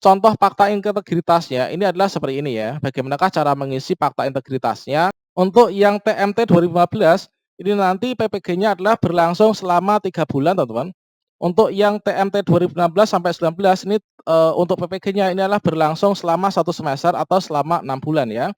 contoh fakta integritasnya ini adalah seperti ini ya. Bagaimanakah cara mengisi fakta integritasnya? Untuk yang TMT 2015 ini nanti PPG-nya adalah berlangsung selama 3 bulan, teman-teman. Untuk yang TMT 2016 sampai 19 ini untuk PPG-nya ini adalah berlangsung selama 1 semester atau selama 6 bulan ya.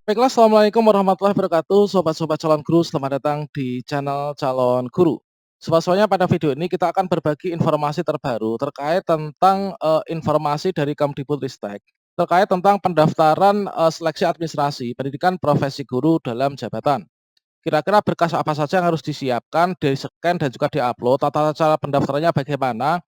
Baiklah, assalamualaikum warahmatullahi wabarakatuh, sobat-sobat calon guru, selamat datang di channel calon guru. Sobat-sobatnya, pada video ini kita akan berbagi informasi terbaru terkait tentang informasi dari Kemdikbudristek terkait tentang pendaftaran seleksi administrasi pendidikan profesi guru dalam jabatan. Kira-kira berkas apa saja yang harus disiapkan, di-scan dan juga diupload, tata cara pendaftarannya bagaimana,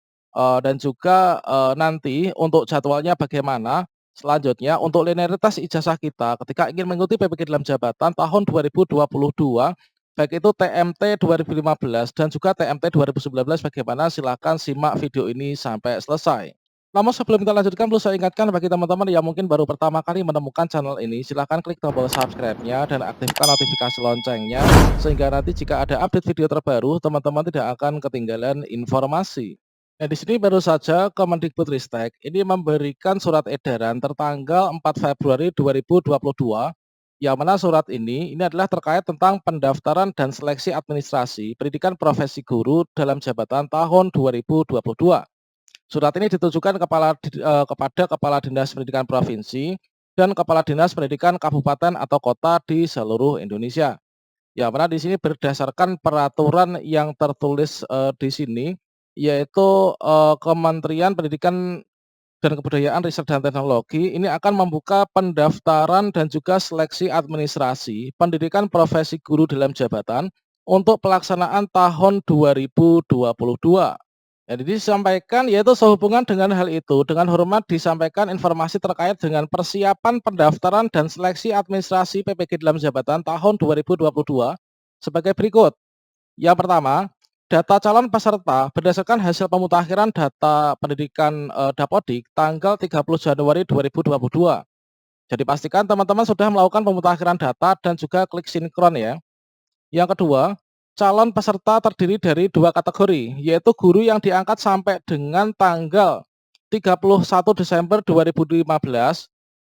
dan juga nanti untuk jadwalnya bagaimana. Selanjutnya, untuk linearitas ijazah kita ketika ingin mengikuti PPG dalam jabatan tahun 2022, baik itu TMT 2015 dan juga TMT 2019 bagaimana, silakan simak video ini sampai selesai. Namun sebelum kita lanjutkan, perlu saya ingatkan bagi teman-teman yang mungkin baru pertama kali menemukan channel ini, silahkan klik tombol subscribe-nya dan aktifkan notifikasi loncengnya, sehingga nanti jika ada update video terbaru, teman-teman tidak akan ketinggalan informasi. Nah, di sini baru saja Kemendikbudristek ini memberikan surat edaran tertanggal 4 Februari 2022, yang mana surat ini adalah terkait tentang pendaftaran dan seleksi administrasi pendidikan profesi guru dalam jabatan tahun 2022. Surat ini ditujukan kepada Kepala Dinas Pendidikan Provinsi dan Kepala Dinas Pendidikan Kabupaten atau Kota di seluruh Indonesia. Ya, mana di sini berdasarkan peraturan yang tertulis di sini, yaitu Kementerian Pendidikan dan Kebudayaan, Riset dan Teknologi ini akan membuka pendaftaran dan juga seleksi administrasi pendidikan profesi guru dalam jabatan untuk pelaksanaan tahun 2022. Jadi disampaikan yaitu sehubungan dengan hal itu, dengan hormat disampaikan informasi terkait dengan persiapan pendaftaran dan seleksi administrasi PPG dalam jabatan tahun 2022 sebagai berikut. Yang pertama, data calon peserta berdasarkan hasil pemutakhiran data pendidikan Dapodik tanggal 30 Januari 2022. Jadi pastikan teman-teman sudah melakukan pemutakhiran data dan juga klik sinkron ya. Yang kedua, calon peserta terdiri dari 2 kategori, yaitu guru yang diangkat sampai dengan tanggal 31 Desember 2015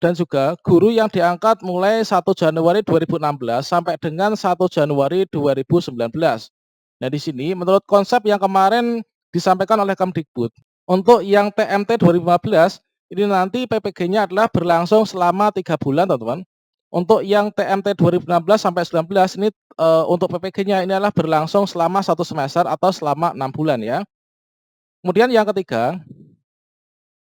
dan juga guru yang diangkat mulai 1 Januari 2016 sampai dengan 1 Januari 2019. Nah, di sini menurut konsep yang kemarin disampaikan oleh Kemdikbud, untuk yang TMT 2015 ini nanti PPG-nya adalah berlangsung selama 3 bulan, teman-teman. Untuk yang TMT 2016 sampai 19 ini untuk PPG-nya ini adalah berlangsung selama 1 semester atau selama 6 bulan ya. Kemudian yang ketiga,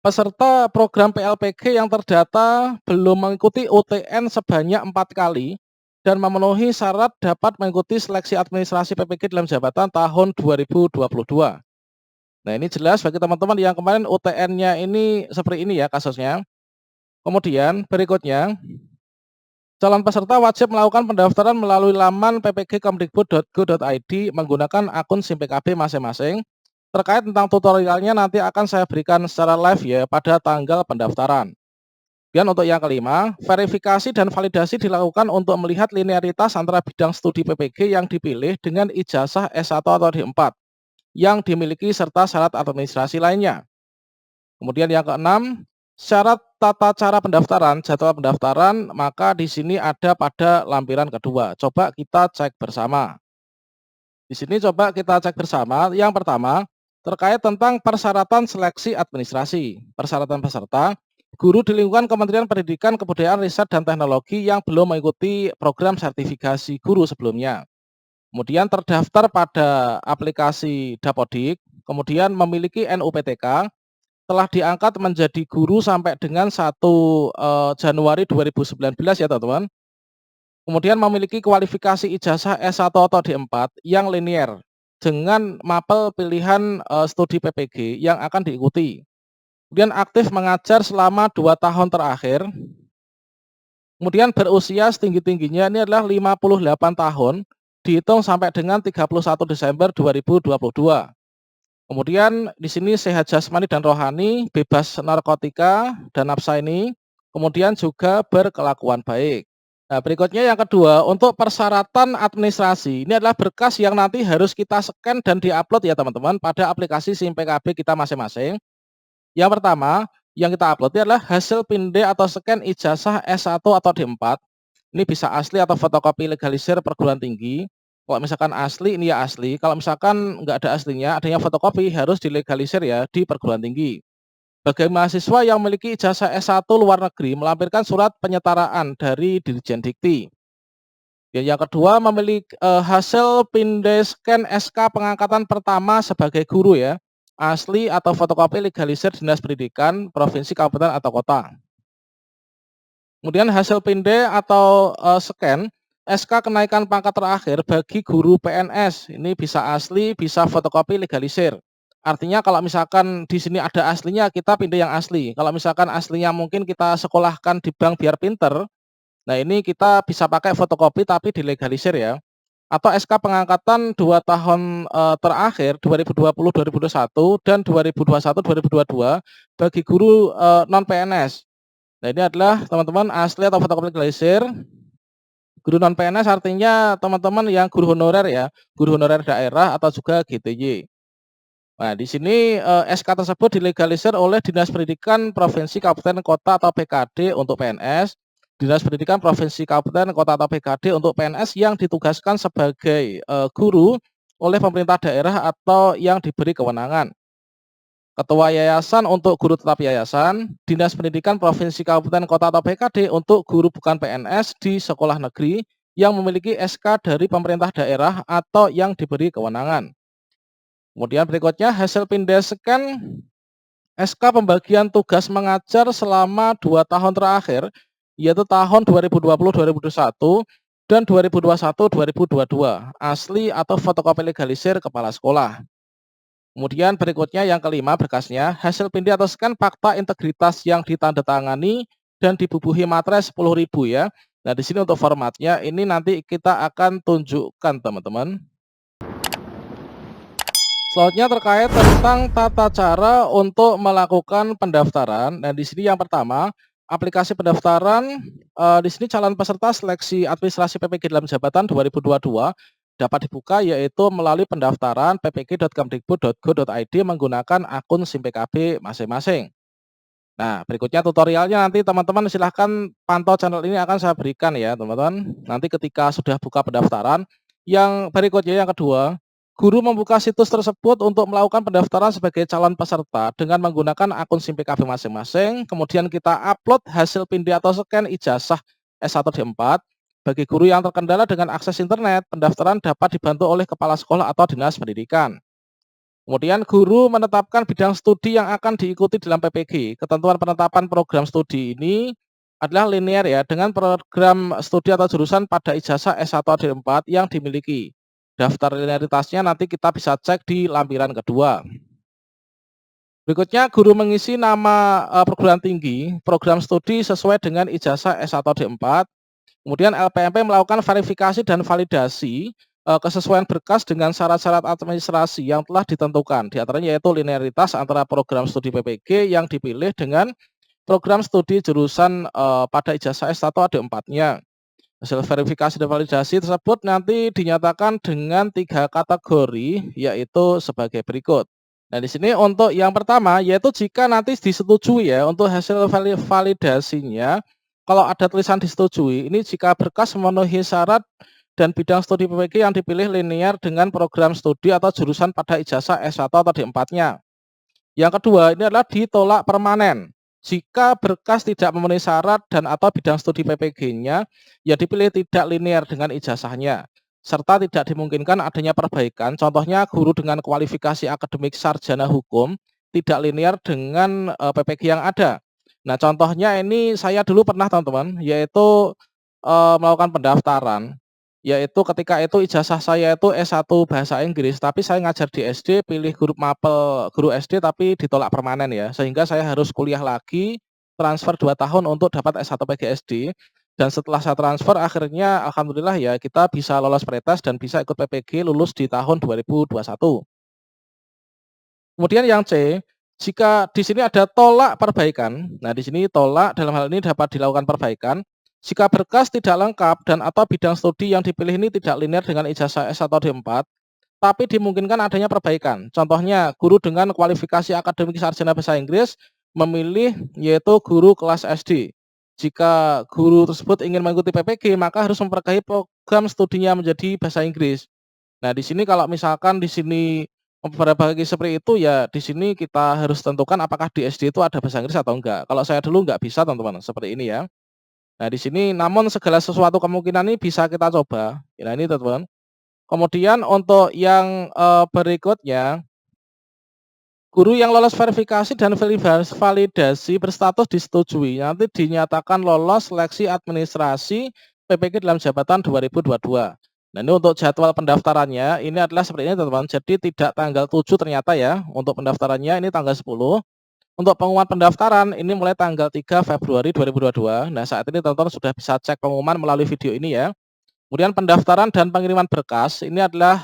peserta program PLPG yang terdata belum mengikuti UTN sebanyak 4 kali dan memenuhi syarat dapat mengikuti seleksi administrasi PPG dalam jabatan tahun 2022. Nah, ini jelas bagi teman-teman yang kemarin UTN-nya ini seperti ini ya kasusnya. Kemudian berikutnya, calon peserta wajib melakukan pendaftaran melalui laman ppg.kemdikbud.go.id menggunakan akun SIM PKB masing-masing. Terkait tentang tutorialnya nanti akan saya berikan secara live ya pada tanggal pendaftaran. Dan untuk yang kelima, verifikasi dan validasi dilakukan untuk melihat linearitas antara bidang studi PPG yang dipilih dengan ijazah S1 atau D4 yang dimiliki serta syarat administrasi lainnya. Kemudian yang keenam, syarat tata cara pendaftaran, jadwal pendaftaran, maka di sini ada pada lampiran kedua. Coba kita cek bersama. Di sini coba kita cek bersama. Yang pertama, terkait tentang persyaratan seleksi administrasi. Persyaratan peserta, guru di lingkungan Kementerian Pendidikan, Kebudayaan, Riset dan Teknologi yang belum mengikuti program sertifikasi guru sebelumnya. Kemudian terdaftar pada aplikasi Dapodik, kemudian memiliki NUPTK, telah diangkat menjadi guru sampai dengan 1 Januari 2019 ya teman-teman. Kemudian memiliki kualifikasi ijazah S1 atau D4 yang linier dengan mapel pilihan studi PPG yang akan diikuti. Kemudian aktif mengajar selama 2 tahun terakhir. Kemudian berusia setinggi-tingginya ini adalah 58 tahun dihitung sampai dengan 31 Desember 2022. Kemudian di sini sehat jasmani dan rohani, bebas narkotika dan nafsa ini, kemudian juga berkelakuan baik. Nah, berikutnya yang kedua, untuk persyaratan administrasi. Ini adalah berkas yang nanti harus kita scan dan di-upload ya teman-teman pada aplikasi SIM PKB kita masing-masing. Yang pertama, yang kita upload ini adalah hasil PIND atau scan ijazah S1 atau D4. Ini bisa asli atau fotokopi legalisir perguruan tinggi. Kalau misalkan asli, ini ya asli. Kalau misalkan nggak ada aslinya, adanya fotokopi harus dilegalisir ya di perguruan tinggi. Bagi mahasiswa yang memiliki ijazah S1 luar negeri melampirkan surat penyetaraan dari Dirjen Dikti. Ya, yang kedua memiliki hasil Pindesken SK pengangkatan pertama sebagai guru ya, asli atau fotokopi legalisir Dinas Pendidikan provinsi, kabupaten atau kota. Kemudian hasil Pinde atau scan SK kenaikan pangkat terakhir bagi guru PNS. Ini bisa asli, bisa fotokopi legalisir. Artinya kalau misalkan di sini ada aslinya, kita pindah yang asli. Kalau misalkan aslinya mungkin kita sekolahkan di bank biar pinter, nah ini kita bisa pakai fotokopi tapi dilegalisir ya. Atau SK pengangkatan 2 tahun terakhir 2020-2021 dan 2021-2022 bagi guru non PNS. Nah ini adalah teman-teman asli atau fotokopi legalisir. Guru non PNS artinya teman-teman yang guru honorer ya, guru honorer daerah atau juga GTY. Nah, di sini SK tersebut dilegalisir oleh Dinas Pendidikan Provinsi, Kabupaten, Kota atau PKD untuk PNS, Dinas Pendidikan Provinsi, Kabupaten, Kota atau PKD untuk PNS yang ditugaskan sebagai guru oleh pemerintah daerah atau yang diberi kewenangan. Ketua yayasan untuk guru tetap yayasan, Dinas Pendidikan Provinsi, Kabupaten, Kota atau PKD untuk guru bukan PNS di sekolah negeri yang memiliki SK dari pemerintah daerah atau yang diberi kewenangan. Kemudian berikutnya hasil pindesken SK pembagian tugas mengajar selama 2 tahun terakhir, yaitu tahun 2020-2021 dan 2021-2022, asli atau fotokopi legalisir kepala sekolah. Kemudian berikutnya yang kelima berkasnya, hasil pindih atau scan fakta integritas yang ditandatangani dan dibubuhi materai 10.000 ya. Nah, di sini untuk formatnya ini nanti kita akan tunjukkan teman-teman. Selanjutnya terkait tentang tata cara untuk melakukan pendaftaran. Nah, di sini yang pertama, aplikasi pendaftaran di sini calon peserta seleksi administrasi PPG dalam jabatan 2022 dapat dibuka yaitu melalui pendaftaran ppg.kemdikbud.go.id menggunakan akun SIM PKB masing-masing. Nah, berikutnya tutorialnya nanti teman-teman silahkan pantau channel ini akan saya berikan ya teman-teman. Nanti ketika sudah buka pendaftaran, yang berikutnya yang kedua, guru membuka situs tersebut untuk melakukan pendaftaran sebagai calon peserta dengan menggunakan akun SIM PKB masing-masing. Kemudian kita upload hasil pindih atau scan ijazah S1 D4. Bagi guru yang terkendala dengan akses internet, pendaftaran dapat dibantu oleh kepala sekolah atau dinas pendidikan. Kemudian guru menetapkan bidang studi yang akan diikuti dalam PPG. Ketentuan penetapan program studi ini adalah linear ya dengan program studi atau jurusan pada ijazah S1 D4 yang dimiliki. Daftar linearitasnya nanti kita bisa cek di lampiran kedua. Berikutnya guru mengisi nama perguruan tinggi, program studi sesuai dengan ijazah S1 D4. Kemudian LPMP melakukan verifikasi dan validasi kesesuaian berkas dengan syarat-syarat administrasi yang telah ditentukan. Di antaranya yaitu linearitas antara program studi PPG yang dipilih dengan program studi jurusan pada ijazah S1 D4-nya. Hasil verifikasi dan validasi tersebut nanti dinyatakan dengan 3 kategori yaitu sebagai berikut. Nah, di sini untuk yang pertama yaitu jika nanti disetujui ya untuk hasil validasinya, kalau ada tulisan disetujui, ini jika berkas memenuhi syarat dan bidang studi PPG yang dipilih linear dengan program studi atau jurusan pada ijazah S1 atau D4-nya. Yang kedua, ini adalah ditolak permanen. Jika berkas tidak memenuhi syarat dan atau bidang studi PPG-nya, ya dipilih tidak linear dengan ijazahnya. Serta tidak dimungkinkan adanya perbaikan, contohnya guru dengan kualifikasi akademik sarjana hukum, tidak linear dengan PPG yang ada. Nah, contohnya ini saya dulu pernah teman-teman, yaitu melakukan pendaftaran. Yaitu ketika itu ijazah saya itu S1 Bahasa Inggris, tapi saya ngajar di SD, pilih guru mapel guru SD tapi ditolak permanen ya, sehingga saya harus kuliah lagi, transfer 2 tahun untuk dapat S1 PGSD, dan setelah saya transfer akhirnya alhamdulillah ya kita bisa lolos pretest dan bisa ikut PPG lulus di tahun 2021. Kemudian yang C, jika di sini ada tolak perbaikan, nah di sini tolak dalam hal ini dapat dilakukan perbaikan, Jika berkas tidak lengkap dan atau bidang studi yang dipilih ini tidak linear dengan ijazah S atau D4, tapi dimungkinkan adanya perbaikan. Contohnya, guru dengan kualifikasi akademik sarjana bahasa Inggris memilih yaitu guru kelas SD. Jika guru tersebut ingin mengikuti PPG, maka harus memperbaiki program studinya menjadi bahasa Inggris. Nah, di sini kalau misalkan di sini memperbaiki seperti itu, ya di sini kita harus tentukan apakah di SD itu ada bahasa Inggris atau enggak. Kalau saya dulu enggak bisa teman-teman, seperti ini ya. Nah, di sini namun segala sesuatu kemungkinan ini bisa kita coba. Nah, ini teman-teman. Kemudian untuk yang, berikutnya, guru yang lolos verifikasi dan validasi berstatus disetujui, nanti dinyatakan lolos seleksi administrasi PPG dalam jabatan 2022. Nah, ini untuk jadwal pendaftarannya, ini adalah seperti ini teman-teman, jadi tidak tanggal 7 ternyata ya, untuk pendaftarannya ini tanggal 10. Untuk pengumuman pendaftaran ini mulai tanggal 3 Februari 2022. Nah, saat ini teman-teman sudah bisa cek pengumuman melalui video ini ya. Kemudian pendaftaran dan pengiriman berkas ini adalah,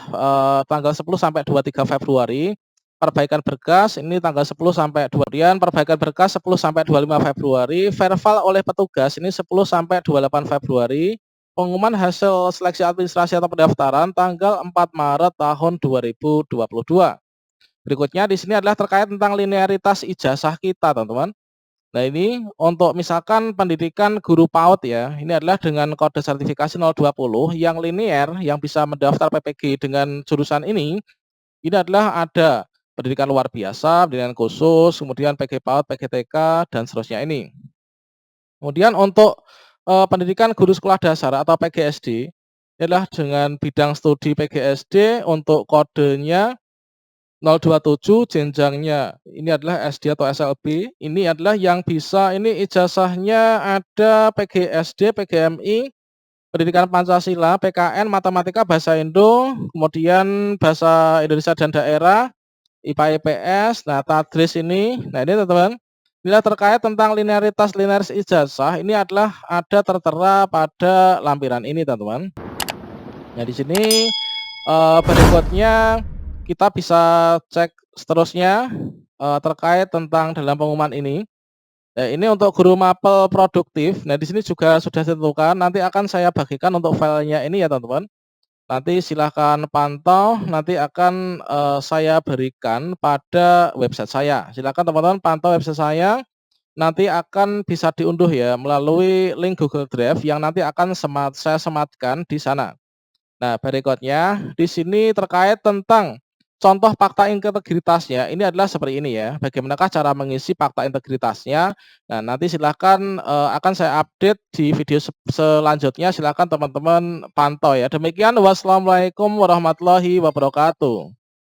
tanggal 10 sampai 23 Februari. Perbaikan berkas ini tanggal 10 sampai 2 kemudian perbaikan berkas 10 sampai 25 Februari, verval oleh petugas ini 10 sampai 28 Februari. Pengumuman hasil seleksi administrasi atau pendaftaran tanggal 4 Maret tahun 2022. Berikutnya di sini adalah terkait tentang linearitas ijazah kita, teman-teman. Nah, ini untuk misalkan pendidikan guru PAUD ya, ini adalah dengan kode sertifikasi 020 yang linear yang bisa mendaftar PPG dengan jurusan ini adalah ada pendidikan luar biasa, pendidikan khusus, kemudian PG PAUD, PGTK, dan seterusnya ini. Kemudian untuk, pendidikan guru sekolah dasar atau PGSD, ini adalah dengan bidang studi PGSD untuk kodenya 027, jenjangnya ini adalah SD atau SLB, ini adalah yang bisa ini ijazahnya ada PGSD, PGMI, Pendidikan Pancasila, PKN, Matematika, Bahasa Indo, kemudian Bahasa Indonesia dan Daerah, IPA, IPS, nah tadris ini, nah ini teman-teman, bila terkait tentang linearitas ijazah, ini adalah ada tertera pada lampiran ini teman-teman. Nah di sini, berikutnya kita bisa cek seterusnya, terkait tentang dalam pengumuman ini. Nah, ini untuk guru mapel produktif. Nah, di sini juga sudah ditentukan, nanti akan saya bagikan untuk filenya ini ya, teman-teman. Nanti silahkan pantau, nanti akan, saya berikan pada website saya. Silakan teman-teman pantau website saya, nanti akan bisa diunduh ya melalui link Google Drive yang nanti akan saya sematkan di sana. Nah, berikutnya di sini terkait tentang contoh fakta integritasnya, ini adalah seperti ini ya. Bagaimanakah cara mengisi fakta integritasnya? Nah, nanti silahkan akan saya update di video selanjutnya. Silahkan teman-teman pantau ya. Demikian, wassalamualaikum warahmatullahi wabarakatuh.